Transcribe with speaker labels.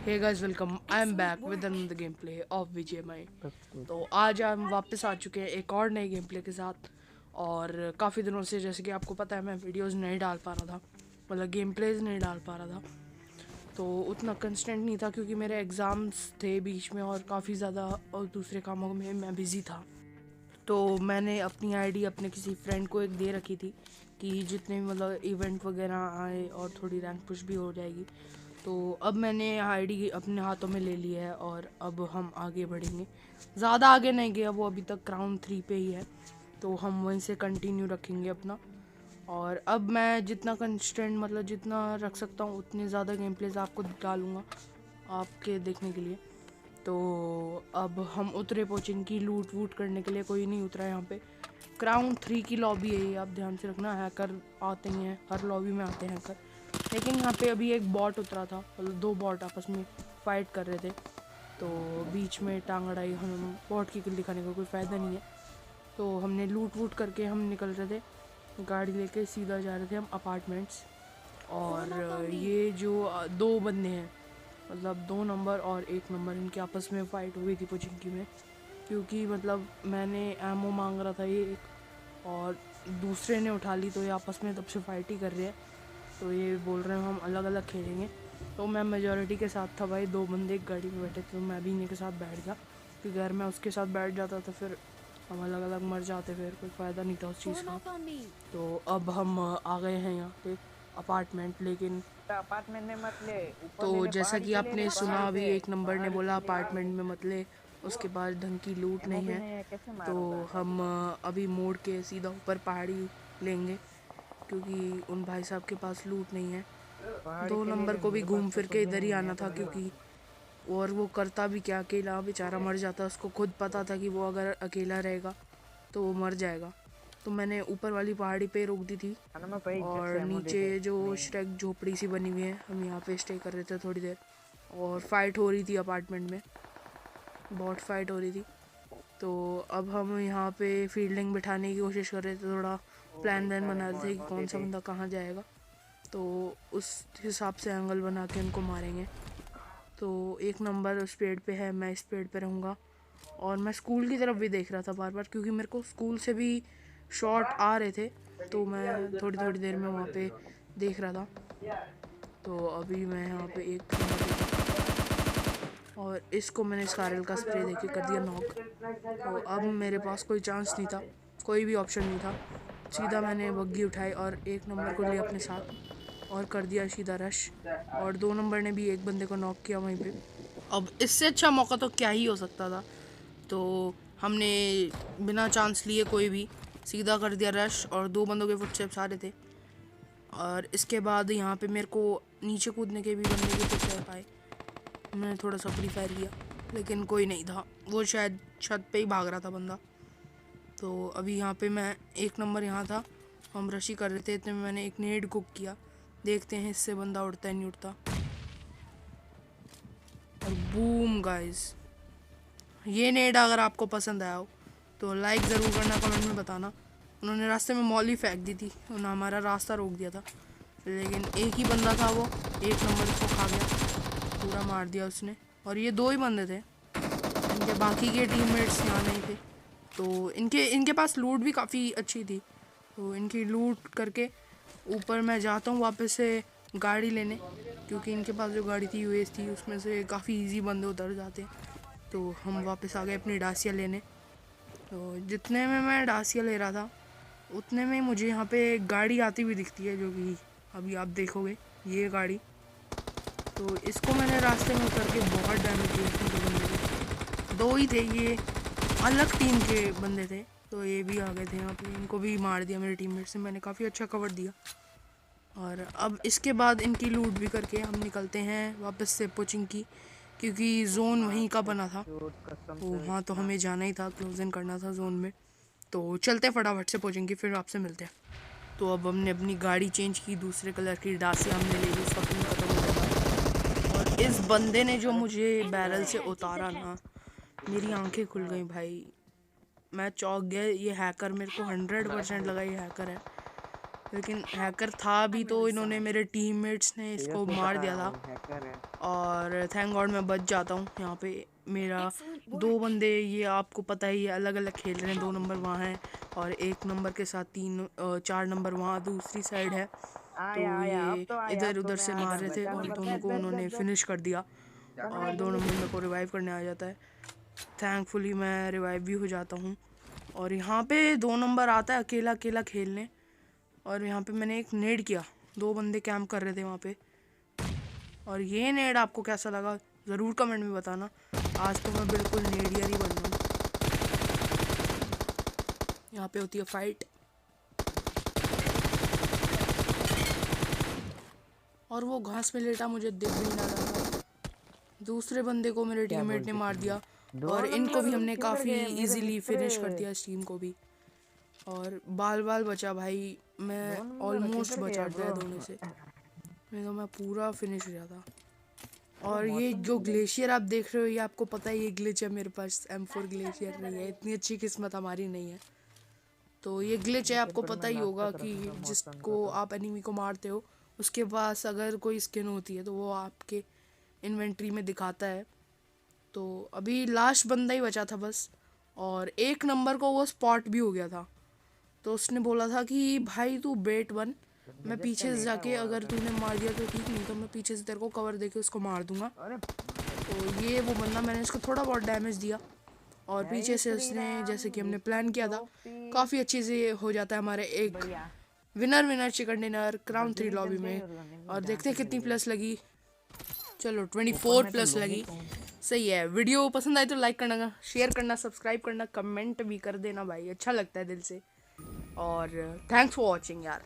Speaker 1: Hey guys, welcome. I am back with another game play of BGMI. तो आज हम वापस आ चुके हैं एक और नए गेम प्ले के साथ। और काफ़ी दिनों से, जैसे कि आपको पता है, मैं वीडियोस नहीं डाल पा रहा था, मतलब गेम प्लेज नहीं डाल पा रहा था। तो उतना कंस्टेंट नहीं था क्योंकि मेरे एग्ज़ाम्स थे बीच में और काफ़ी ज़्यादा और दूसरे कामों में मैं बिज़ी था। तो मैंने अपनी आईडी अपने किसी फ्रेंड को एक दे रखी थी कि जितने भी मतलब इवेंट वगैरह आए और थोड़ी रैंक पुश भी हो जाएगी। तो अब मैंने आईडी अपने हाथों में ले ली है और अब हम आगे बढ़ेंगे। ज़्यादा आगे नहीं गया, वो अभी तक क्राउन 3 पे ही है, तो हम वहीं से कंटिन्यू रखेंगे अपना। और अब मैं जितना कंस्टेंट मतलब जितना रख सकता हूँ उतने ज़्यादा गेम प्लेस आपको डालूँगा आपके देखने के लिए। तो अब हम उतरे पोचिंग की लूट वूट करने के लिए। कोई नहीं उतरा यहाँ पे। क्राउन 3 की लॉबी है ये, आप ध्यान से रखना। हैकर आते ही हैं, हर लॉबी में आते हैं हैकर। लेकिन यहाँ पे अभी एक बॉट उतरा था, मतलब दो बॉट आपस में फाइट कर रहे थे, तो बीच में टांग अड़ाई। हम बॉट की किल दिखाने का कोई फ़ायदा नहीं है, तो हमने लूट वूट करके हम निकल रहे थे। गाड़ी लेके सीधा जा रहे थे हम अपार्टमेंट्स। और ये जो दो बंदे हैं, मतलब 2 नंबर और 1 नंबर, इनके आपस में फ़ाइट हुई थी पुचिंकी में। क्योंकि मतलब मैंने एमओ मांग रहा था ये एक, और दूसरे ने उठा ली, तो ये आपस में तब से फाइट ही कर रहे हैं। तो ये बोल रहे हैं हम अलग अलग खेलेंगे। तो मैं मेजॉरिटी के साथ था भाई, दो बंदे एक गाड़ी में बैठे थे, तो मैं भी इन्हीं के साथ बैठ गया। क्योंकि अगर मैं उसके साथ बैठ जाता तो फिर हम अलग अलग मर जाते, फिर कोई फ़ायदा नहीं था उस चीज़ का। तो अब हम आ गए हैं यहाँ पे अपार्टमेंट। लेकिन
Speaker 2: अपार्टमेंट में मत ले, ऊपर ले
Speaker 1: तो
Speaker 2: ले,
Speaker 1: जैसा
Speaker 2: पहाड़ी
Speaker 1: कि
Speaker 2: पे ले ले,
Speaker 1: आपने सुना,
Speaker 2: पहाड़ी
Speaker 1: अभी
Speaker 2: पे।
Speaker 1: 1 नंबर ने
Speaker 2: पहाड़ी
Speaker 1: बोला
Speaker 2: पे ले ले।
Speaker 1: अपार्टमेंट में मत ले, उसके पास ढंग की लूट
Speaker 2: एमओ
Speaker 1: नहीं
Speaker 2: भी
Speaker 1: है।
Speaker 2: नहीं है, कैसे
Speaker 1: तो
Speaker 2: मारूंगा?
Speaker 1: हम अभी मोड़ के सीधा ऊपर पहाड़ी लेंगे, क्योंकि उन भाई साहब के पास लूट नहीं है।
Speaker 2: पहाड़ी
Speaker 1: 2
Speaker 2: पे ले
Speaker 1: नंबर
Speaker 2: ले,
Speaker 1: को भी
Speaker 2: मेरे पास
Speaker 1: घूम
Speaker 2: तो
Speaker 1: फिर
Speaker 2: कुछ
Speaker 1: के
Speaker 2: भी
Speaker 1: इधर ही
Speaker 2: नहीं है
Speaker 1: आना था,
Speaker 2: तो ले।
Speaker 1: क्योंकि और वो करता भी क्या, अकेला बेचारा मर जाता। उसको खुद पता था कि वो अगर अकेला रहेगा तो वो मर जाएगा। तो मैंने ऊपर वाली पहाड़ी पे रोक दी थी।
Speaker 2: खाना में पे इज्जत
Speaker 1: और
Speaker 2: से एमओ दे
Speaker 1: नीचे
Speaker 2: दे
Speaker 1: जो
Speaker 2: नहीं।
Speaker 1: श्रेक झोपड़ी सी बनी हुई है, हम यहाँ पे स्टे कर रहे थे थोड़ी देर। और फाइट हो रही थी अपार्टमेंट में, बहुत फाइट हो रही थी। तो अब हम यहाँ पे फील्डिंग बिठाने की कोशिश कर रहे थे, थोड़ा
Speaker 2: ओ
Speaker 1: प्लान
Speaker 2: भाई
Speaker 1: वैन
Speaker 2: साहब,
Speaker 1: बना
Speaker 2: एमओ
Speaker 1: रहे थे कि
Speaker 2: एमओ दे
Speaker 1: कौन सा
Speaker 2: दे।
Speaker 1: बंदा कहाँ जाएगा, तो उस हिसाब से एंगल बना के उनको मारेंगे। तो 1 नंबर उस पेड़ पे है, मैं इस पेड़ पे रहूँगा। और मैं स्कूल की तरफ भी देख रहा था बार बार, क्योंकि मेरे को स्कूल से भी शॉट आ रहे थे, तो मैं थोड़ी थोड़ी देर में वहाँ पे देख रहा था। तो अभी मैं यहाँ पे 1 नंबर देखा और इसको मैंने स्कारल का स्प्रे देके कर दिया नॉक। तो अब मेरे पास कोई चांस नहीं था, कोई भी ऑप्शन नहीं था। सीधा मैंने बग्गी उठाई और 1 नंबर को लिया अपने साथ और कर दिया सीधा रश। और 2 नंबर ने भी एक बंदे को नॉक किया वहीं पे। अब इससे अच्छा मौका तो क्या ही हो सकता था। तो हमने बिना चांस लिए कोई भी सीधा कर दिया रश, और 2 बंदों के फुटस्टेप्स आ रहे थे। और इसके बाद यहाँ पे मेरे को नीचे कूदने के भी बंदे के फुटस्टेप आए। मैंने थोड़ा सा फ्री फायर किया, लेकिन कोई नहीं था, वो शायद छत पे ही भाग रहा था बंदा। तो अभी यहाँ पे मैं 1 नंबर यहाँ था, हम रशी कर रहे थे, इतने में मैंने एक नेड कुक किया। देखते हैं इससे बंदा उड़ता है नहीं उड़ता। और बूम गाइस, ये नेड अगर आपको पसंद आया हो तो लाइक ज़रूर करना, कमेंट में बताना। उन्होंने रास्ते में मॉली फेंक दी थी, उन्होंने हमारा रास्ता रोक दिया था, लेकिन एक ही बंदा था, वो 1 नंबर को खा गया, पूरा मार दिया उसने। और ये 2 ही बंदे थे, इनके बाकी के टीममेट्स यहाँ नहीं थे। तो इनके इनके पास लूट भी काफ़ी अच्छी थी, तो इनकी लूट करके ऊपर मैं जाता हूँ वापस से गाड़ी लेने, क्योंकि इनके पास जो गाड़ी थी यूएस थी, उसमें से काफ़ी इजी बंदे उतर जाते हैं। तो हम वापस आ गए अपनी डासिया लेने। तो जितने में मैं डासिया ले रहा था उतने में मुझे यहाँ पे गाड़ी आती हुई दिखती है, जो कि अभी आप देखोगे, ये गाड़ी। तो इसको मैंने रास्ते में उतर के बहुत डैमेज दिया इसमें। 2 बंदे थे, 2 ही थे, ये अलग टीम के बंदे थे। तो ये भी आ गए थे यहाँ पे, इनको भी मार दिया मेरे टीममेट से, मैंने काफ़ी अच्छा कवर दिया। और अब इसके बाद इनकी लूट भी करके हम निकलते हैं वापस से पोचिंग की, क्योंकि जोन वहीं का बना था,
Speaker 2: कसम
Speaker 1: तो
Speaker 2: से
Speaker 1: वहाँ तो
Speaker 2: इतना।
Speaker 1: हमें जाना ही था, क्लोज इन करना था जोन में। तो चलते फटाफट से पोचिंग की, फिर आपसे मिलते हैं। तो अब हमने अपनी गाड़ी चेंज की, दूसरे कलर की डासिया हमने ले ली, उसका पिन खत्म हो गया। और इस बंदे ने जो मुझे बैरल से उतारा ना, मेरी आंखें खुल गई भाई, मैं चौंक गया। ये हैकर, मेरे को 100% लगा ये हैकर है। लेकिन हैकर था भी तो इन्होंने मेरे टीममेट्स ने इसको मार दिया था।
Speaker 2: हैकर है।
Speaker 1: और थैंक गॉड मैं बच जाता हूँ। यहाँ पे मेरा दो बंदे, ये आपको पता ही है, अलग अलग खेल रहे हैं। 2 नंबर वहाँ है और 1 नंबर के साथ 4 नंबर वहाँ दूसरी साइड है। तो
Speaker 2: आया अब
Speaker 1: ये
Speaker 2: तो आया,
Speaker 1: इधर
Speaker 2: अब तो
Speaker 1: उधर
Speaker 2: मैं
Speaker 1: से
Speaker 2: आ
Speaker 1: मार
Speaker 2: गया।
Speaker 1: रहे थे
Speaker 2: बचा
Speaker 1: और
Speaker 2: नंबर,
Speaker 1: दोनों
Speaker 2: बैठ
Speaker 1: को
Speaker 2: बैठ
Speaker 1: उन्होंने
Speaker 2: बैठ
Speaker 1: फिनिश कर दिया। और 2 नंबर मेरे को रिवाइव करने आ जाता है। थैंकफुली मैं रिवाइव भी हो जाता हूँ। और यहाँ पे 2 नंबर आता है अकेला अकेला खेलने। और यहाँ पे मैंने एक नेड किया, 2 बंदे कैंप कर रहे थे वहाँ पे। और ये नेड आपको कैसा लगा ज़रूर कमेंट में बताना। आज तो मैं बिल्कुल नेडियर ही बन रहा हूँ। यहाँ पे होती है फाइट और वो घास में लेटा मुझे दिख भी ना रहा था। दूसरे बंदे को मेरे टीममेट ने मार दिया और इनको भी हमने काफ़ी इजीली फिनिश कर दिया, इस टीम को भी। और बाल बाल बचा भाई, मैं ऑलमोस्ट बचा गया दोनों से, नहीं तो मैं पूरा फिनिश हो जाता। और ये जो ग्लेशियर आप देख रहे हो, ये आपको पता है ये ग्लिच है मेरे पास। M4 ग्लेशियर नहीं है, इतनी अच्छी किस्मत हमारी नहीं है। तो ये ग्लिच है, आपको पता ही होगा कि जिसको आप एनिमी को मारते हो उसके पास अगर कोई स्किन होती है तो वो आपके इन्वेंट्री में दिखाता है। तो अभी लास्ट बंदा ही बचा था बस, और 1 नंबर को वो स्पॉट भी हो गया था। तो उसने बोला था कि भाई तू बेट बन, मैं पीछे से जाके अगर तूने मार दिया तो ठीक, नहीं तो मैं पीछे से तेरे को कवर देके उसको मार दूंगा। तो ये वो बंदा, मैंने इसको थोड़ा बहुत डैमेज दिया और पीछे से उसने, जैसे कि हमने प्लान किया था, काफ़ी अच्छे से हो जाता है हमारे एक winner winner chicken dinner crown 3 lobby में। और देखते हैं कितनी प्लस लगी। चलो 24 प्लस लगी, सही है। वीडियो पसंद आई तो लाइक करना, शेयर करना, सब्सक्राइब करना, कमेंट भी कर देना भाई, अच्छा लगता है दिल से। और थैंक्स फॉर वॉचिंग यार।